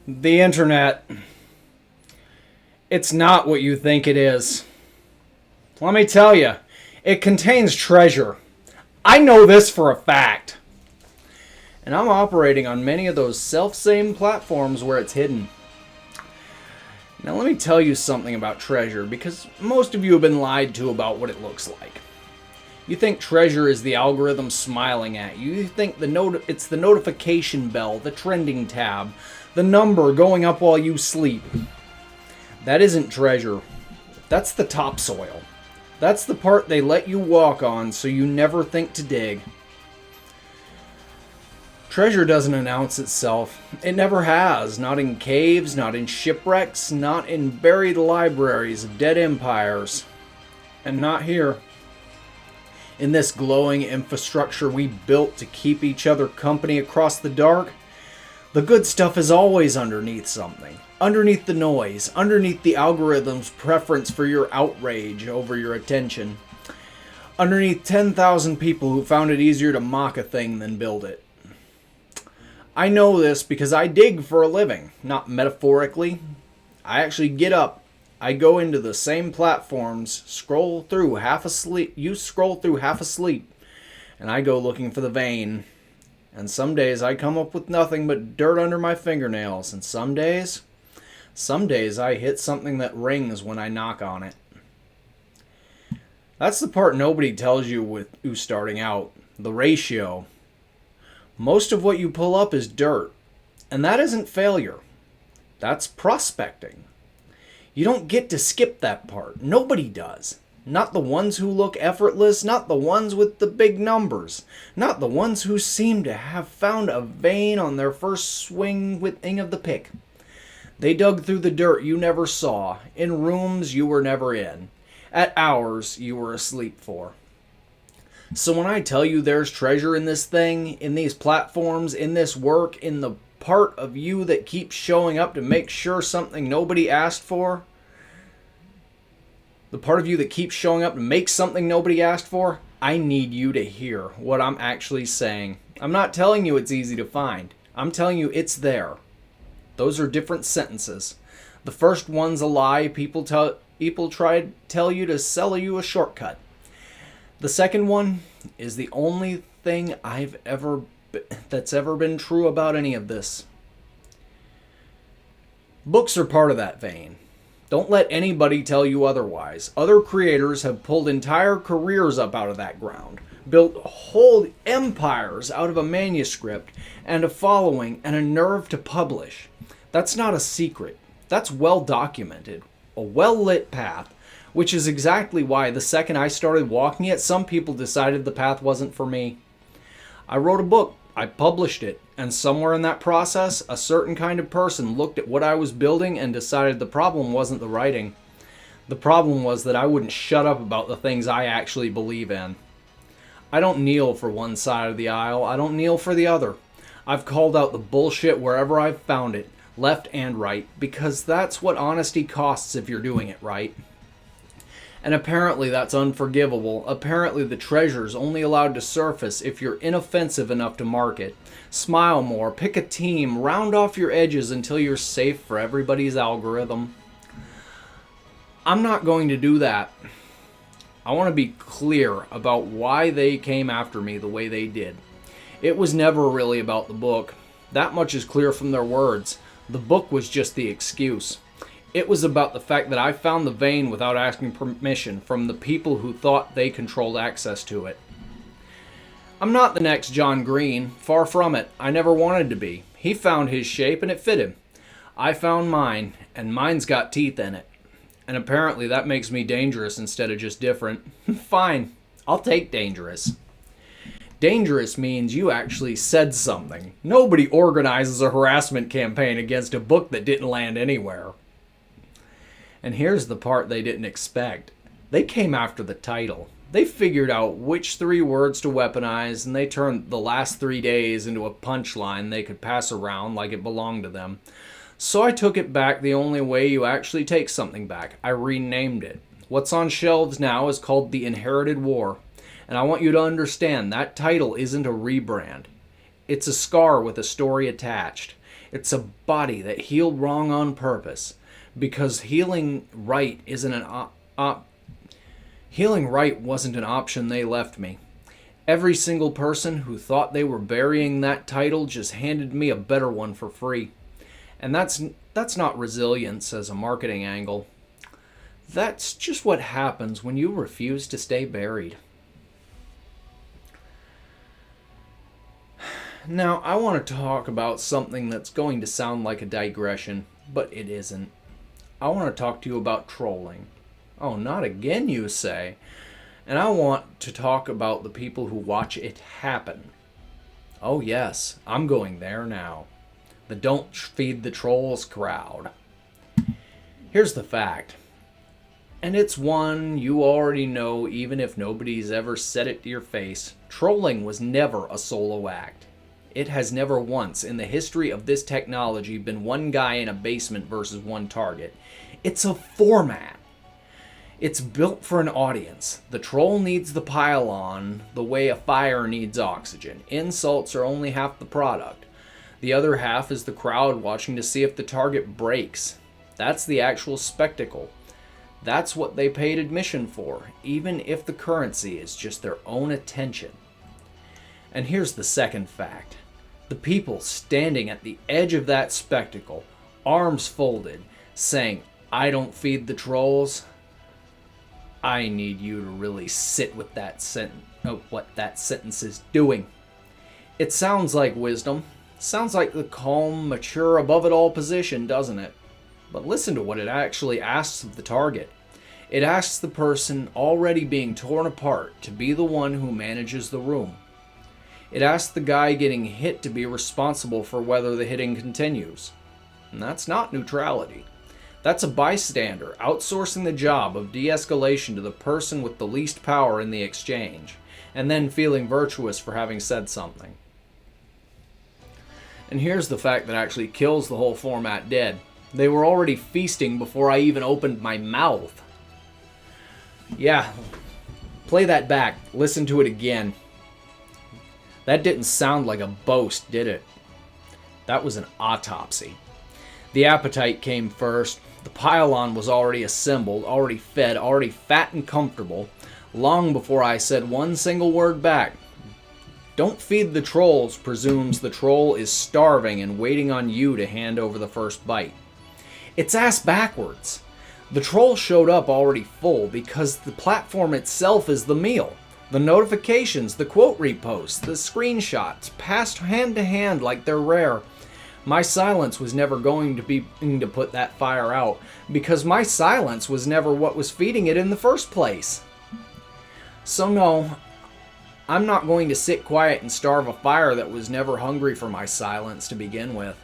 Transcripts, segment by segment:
The internet. It's not what you think it is. Let me tell you, it contains treasure. I know this for a fact. And I'm operating on many of those self-same platforms where it's hidden. Now let me tell you something about treasure, because most of you have been lied to about what it looks like. You think treasure is the algorithm smiling at you. You think it's the notification bell, the trending tab, the number going up while you sleep. That isn't treasure. That's the topsoil. That's the part they let you walk on so you never think to dig. Treasure doesn't announce itself. It never has. Not in caves, not in shipwrecks, not in buried libraries of dead empires. And not here. In this glowing infrastructure we built to keep each other company across the dark, the good stuff is always underneath something. Underneath the noise, underneath the algorithm's preference for your outrage over your attention. Underneath 10,000 people who found it easier to mock a thing than build it. I know this because I dig for a living, not metaphorically. I actually get up. I go into the same platforms, scroll through half asleep. You scroll through half asleep, and I go looking for the vein. And some days I come up with nothing but dirt under my fingernails, and some days I hit something that rings when I knock on it. That's the part nobody tells you with you starting out, the ratio. Most of what you pull up is dirt, and that isn't failure. That's prospecting. You don't get to skip that part. Nobody does. Not the ones who look effortless, not the ones with the big numbers, not the ones who seem to have found a vein on their first swing of the pick. They dug through the dirt you never saw, in rooms you were never in, at hours you were asleep for. So when I tell you there's treasure in this thing, in these platforms, in this work, in the part of you that keeps showing up to make sure something nobody asked for, the part of you that keeps showing up to make something nobody asked for, I need you to hear what I'm actually saying. I'm not telling you it's easy to find. I'm telling you it's there. Those are different sentences. The first one's a lie. People try to tell you to sell you a shortcut. The second one is the only thing that's ever been true about any of this. Books are part of that vein. Don't let anybody tell you otherwise. Other creators have pulled entire careers up out of that ground, built whole empires out of a manuscript and a following and a nerve to publish. That's not a secret. That's well documented. A well-lit path, which is exactly why the second I started walking it, some people decided the path wasn't for me. I wrote a book. I published it. And somewhere in that process, a certain kind of person looked at what I was building and decided the problem wasn't the writing. The problem was that I wouldn't shut up about the things I actually believe in. I don't kneel for one side of the aisle. I don't kneel for the other. I've called out the bullshit wherever I've found it, left and right, because that's what honesty costs if you're doing it right. And apparently that's unforgivable. Apparently the treasure's only allowed to surface if you're inoffensive enough to market. Smile more, pick a team, round off your edges until you're safe for everybody's algorithm. I'm not going to do that. I want to be clear about why they came after me the way they did. It was never really about the book. That much is clear from their words. The book was just the excuse. It was about the fact that I found the vein without asking permission from the people who thought they controlled access to it. I'm not the next John Green. Far from it. I never wanted to be. He found his shape and it fit him. I found mine, and mine's got teeth in it. And apparently that makes me dangerous instead of just different. Fine. I'll take dangerous. Dangerous means you actually said something. Nobody organizes a harassment campaign against a book that didn't land anywhere. And here's the part they didn't expect. They came after the title. They figured out which 3 words to weaponize, and they turned the last 3 days into a punchline they could pass around like it belonged to them. So I took it back the only way you actually take something back. I renamed it. What's on shelves now is called The Inherited War. And I want you to understand that title isn't a rebrand. It's a scar with a story attached. It's a body that healed wrong on purpose, because healing right wasn't an option they left me. Every single person who thought they were burying that title just handed me a better one for free. And that's not resilience as a marketing angle. That's just what happens when you refuse to stay buried. Now, I want to talk about something that's going to sound like a digression, but it isn't. I want to talk to you about trolling. Oh, not again, you say. And I want to talk about the people who watch it happen. Oh yes, I'm going there now. The don't feed the trolls crowd. Here's the fact. And it's one you already know even if nobody's ever said it to your face. Trolling was never a solo act. It has never once in the history of this technology been one guy in a basement versus one target. It's a format. It's built for an audience. The troll needs the pile-on the way a fire needs oxygen. Insults are only half the product. The other half is the crowd watching to see if the target breaks. That's the actual spectacle. That's what they paid admission for, even if the currency is just their own attention. And here's the second fact. The people standing at the edge of that spectacle, arms folded, saying, "I don't feed the trolls." I need you to really sit with that what that sentence is doing. It sounds like wisdom. Sounds like the calm, mature, above-it-all position, doesn't it? But listen to what it actually asks of the target. It asks the person already being torn apart to be the one who manages the room. It asks the guy getting hit to be responsible for whether the hitting continues. And that's not neutrality. That's a bystander outsourcing the job of de-escalation to the person with the least power in the exchange, and then feeling virtuous for having said something. And here's the fact that actually kills the whole format dead. They were already feasting before I even opened my mouth. Yeah, play that back. Listen to it again. That didn't sound like a boast, did it? That was an autopsy. The appetite came first. The pile-on was already assembled, already fed, already fat and comfortable, long before I said one single word back. Don't feed the trolls presumes the troll is starving and waiting on you to hand over the first bite. It's ass backwards. The troll showed up already full because the platform itself is the meal. The notifications, the quote reposts, the screenshots, passed hand to hand like they're rare. My silence was never going to be to put that fire out, because my silence was never what was feeding it in the first place. So no, I'm not going to sit quiet and starve a fire that was never hungry for my silence to begin with.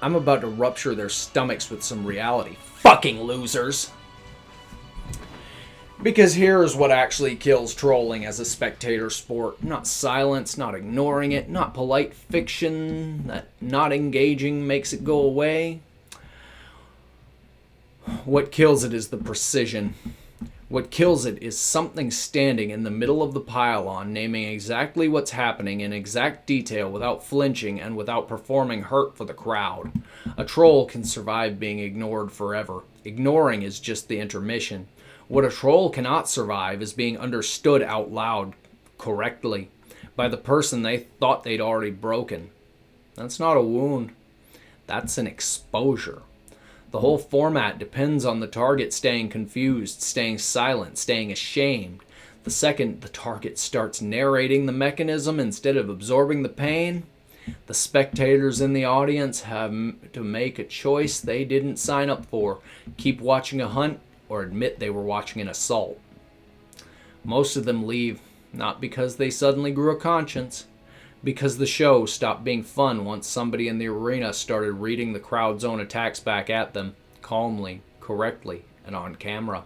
I'm about to rupture their stomachs with some reality. Fucking losers! Because here's what actually kills trolling as a spectator sport. Not silence, not ignoring it, not polite fiction that not engaging makes it go away. What kills it is the precision. What kills it is something standing in the middle of the pile-on, naming exactly what's happening in exact detail without flinching and without performing hurt for the crowd. A troll can survive being ignored forever. Ignoring is just the intermission. What a troll cannot survive is being understood out loud correctly by the person they thought they'd already broken. That's not a wound. That's an exposure. The whole format depends on the target staying confused, staying silent, staying ashamed. The second the target starts narrating the mechanism instead of absorbing the pain, the spectators in the audience have to make a choice they didn't sign up for. Keep watching a hunt, or admit they were watching an assault. Most of them leave, not because they suddenly grew a conscience, because the show stopped being fun once somebody in the arena started reading the crowd's own attacks back at them, calmly, correctly, and on camera.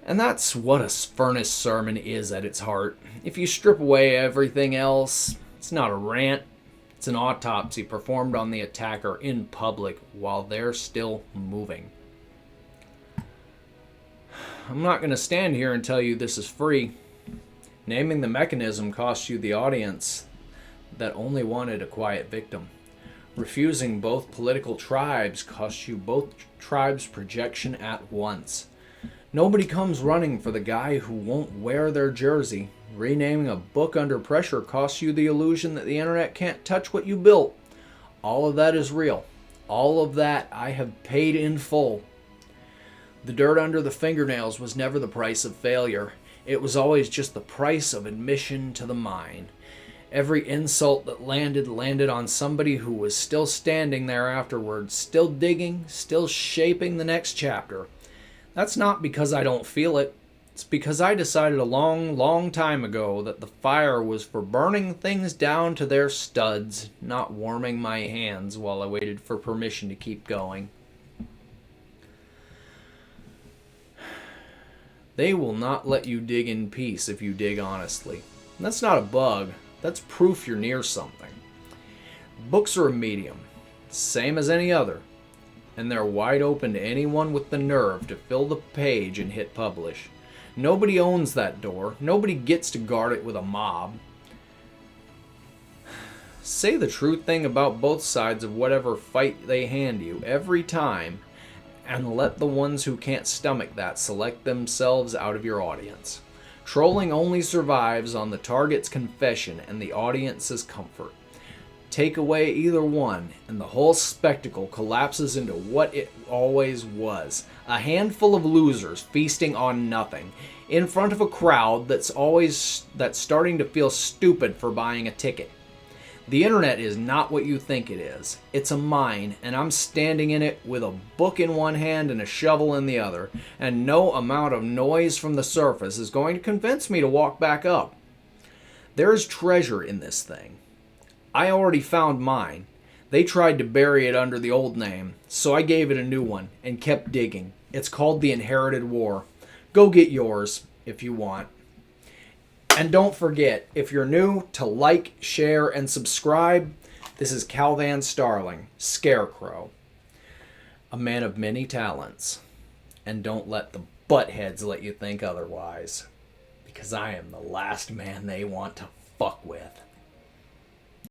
And that's what a furnace sermon is at its heart. If you strip away everything else, it's not a rant, it's an autopsy performed on the attacker in public while they're still moving. I'm not going to stand here and tell you this is free. Naming the mechanism costs you the audience that only wanted a quiet victim. Refusing both political tribes cost you both tribes projection at once. Nobody comes running for the guy who won't wear their jersey. Renaming a book under pressure costs you the illusion that the internet can't touch what you built. All of that is real. All of that I have paid in full. The dirt under the fingernails was never the price of failure. It was always just the price of admission to the mine. Every insult that landed on somebody who was still standing there afterwards, still digging, still shaping the next chapter. That's not because I don't feel it. It's because I decided a long, long time ago that the fire was for burning things down to their studs, not warming my hands while I waited for permission to keep going. They will not let you dig in peace if you dig honestly. And that's not a bug. That's proof you're near something. Books are a medium, same as any other, and they're wide open to anyone with the nerve to fill the page and hit publish. Nobody owns that door. Nobody gets to guard it with a mob. Say the true thing about both sides of whatever fight they hand you every time, and let the ones who can't stomach that select themselves out of your audience. Trolling only survives on the target's confession and the audience's comfort. Take away either one, and the whole spectacle collapses into what it always was. A handful of losers feasting on nothing, in front of a crowd that's starting to feel stupid for buying a ticket. The internet is not what you think it is. It's a mine, and I'm standing in it with a book in one hand and a shovel in the other, and no amount of noise from the surface is going to convince me to walk back up. There is treasure in this thing. I already found mine. They tried to bury it under the old name, so I gave it a new one and kept digging. It's called the Inherited War. Go get yours if you want. And don't forget, if you're new, to like, share, and subscribe. This is Calvan Starling, Scarecrow, a man of many talents. And don't let the buttheads let you think otherwise, because I am the last man they want to fuck with.